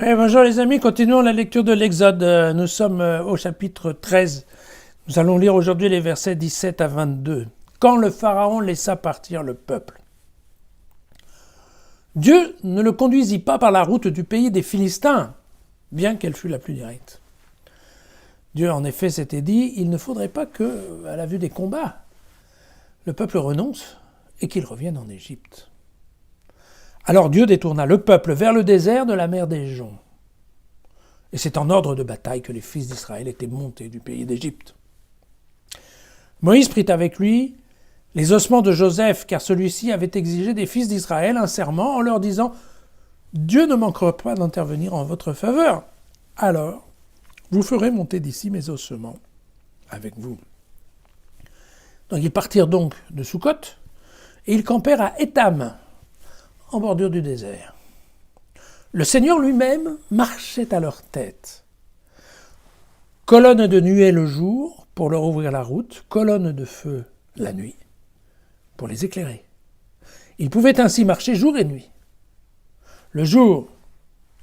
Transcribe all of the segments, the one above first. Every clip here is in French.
Oui, bonjour les amis, continuons la lecture de l'Exode. Nous sommes au chapitre 13. Nous allons lire aujourd'hui les versets 17 à 22. Quand le Pharaon laissa partir le peuple. Dieu ne le conduisit pas par la route du pays des Philistins, bien qu'elle fût la plus directe. Dieu en effet s'était dit, il ne faudrait pas que, à la vue des combats, le peuple renonce et qu'il revienne en Égypte. Alors Dieu détourna le peuple vers le désert de la mer des Joncs. Et c'est en ordre de bataille que les fils d'Israël étaient montés du pays d'Égypte. Moïse prit avec lui les ossements de Joseph, car celui-ci avait exigé des fils d'Israël un serment en leur disant « Dieu ne manquera pas d'intervenir en votre faveur. Alors, vous ferez monter d'ici mes ossements avec vous. » Donc ils partirent donc de Sukkot et ils campèrent à Étam, en bordure du désert. Le Seigneur lui-même marchait à leur tête. Colonne de nuée le jour pour leur ouvrir la route, colonne de feu la nuit pour les éclairer. Ils pouvaient ainsi marcher jour et nuit. Le jour,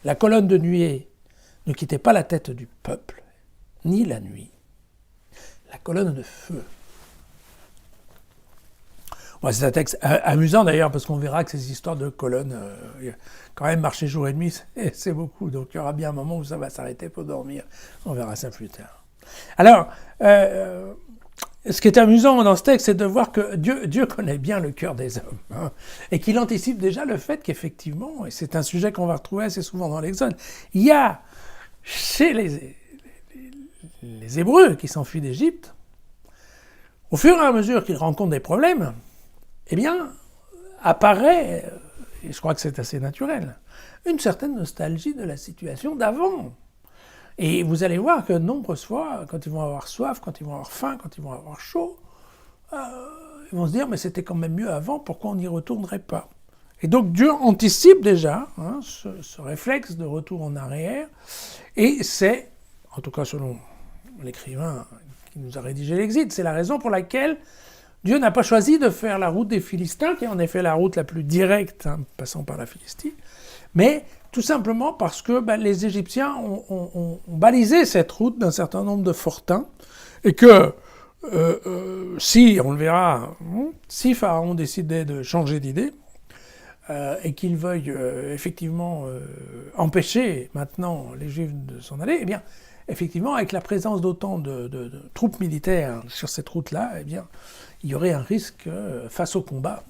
la colonne de nuée ne quittait pas la tête du peuple, ni la nuit. La colonne de feu. Ouais, c'est un texte amusant d'ailleurs, parce qu'on verra que ces histoires de colonnes, quand même marcher jour et nuit, c'est beaucoup. Donc il y aura bien un moment où ça va s'arrêter pour dormir. On verra ça plus tard. Alors, ce qui est amusant dans ce texte, c'est de voir que Dieu connaît bien le cœur des hommes, hein, et qu'il anticipe déjà le fait qu'effectivement, et c'est un sujet qu'on va retrouver assez souvent dans l'Exode, il y a chez les Hébreux qui s'enfuient d'Égypte, au fur et à mesure qu'ils rencontrent des problèmes, eh bien, apparaît, et je crois que c'est assez naturel, une certaine nostalgie de la situation d'avant. Et vous allez voir que de nombreuses fois, quand ils vont avoir soif, quand ils vont avoir faim, quand ils vont avoir chaud, ils vont se dire « mais c'était quand même mieux avant, pourquoi on n'y retournerait pas ?» Et donc Dieu anticipe déjà ce réflexe de retour en arrière, et c'est, en tout cas selon l'écrivain qui nous a rédigé l'Exode, c'est la raison pour laquelle Dieu n'a pas choisi de faire la route des Philistins, qui est en effet la route la plus directe, passant par la Philistie, mais tout simplement parce que les Égyptiens ont balisé cette route d'un certain nombre de fortins, et que si, on le verra, si Pharaon décidait de changer d'idée, et qu'il veuille effectivement empêcher maintenant les Juifs de s'en aller, eh bien, effectivement, avec la présence d'autant de troupes militaires sur cette route-là, eh bien, il y aurait un risque face au combat.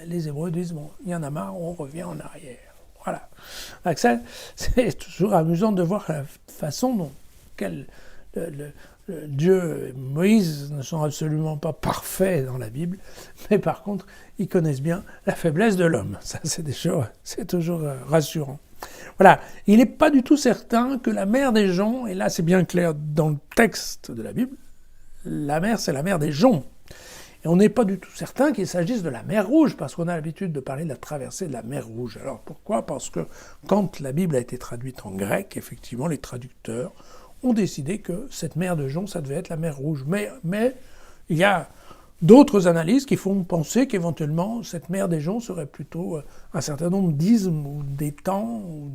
Les Hébreux disent, bon, il y en a marre, on revient en arrière. Voilà. Donc ça, c'est toujours amusant de voir la façon dont Dieu et Moïse ne sont absolument pas parfaits dans la Bible, mais par contre, ils connaissent bien la faiblesse de l'homme. Ça, c'est toujours rassurant. Voilà, il n'est pas du tout certain que la mer des Joncs, et là c'est bien clair dans le texte de la Bible, la mer c'est la mer des Joncs. Et on n'est pas du tout certain qu'il s'agisse de la mer Rouge, parce qu'on a l'habitude de parler de la traversée de la mer Rouge. Alors pourquoi ? Parce que quand la Bible a été traduite en grec, effectivement les traducteurs ont décidé que cette mer de Joncs, ça devait être la mer Rouge. Mais il y a d'autres analyses qui font penser qu'éventuellement cette mer des Joncs serait plutôt un certain nombre d'isthmes ou d'étangs, ou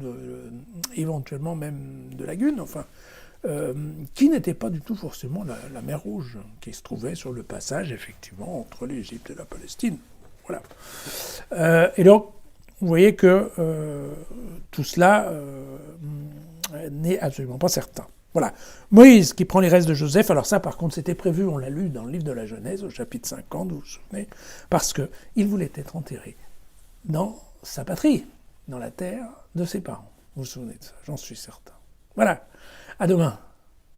éventuellement même de lagunes, enfin, qui n'était pas du tout forcément la mer Rouge, qui se trouvait sur le passage effectivement entre l'Égypte et la Palestine. Voilà. Et donc, vous voyez que tout cela n'est absolument pas certain. Voilà. Moïse qui prend les restes de Joseph, alors ça par contre c'était prévu, on l'a lu dans le livre de la Genèse au chapitre 50, vous vous souvenez, parce qu'il voulait être enterré dans sa patrie, dans la terre de ses parents. Vous vous souvenez de ça, j'en suis certain. Voilà, à demain.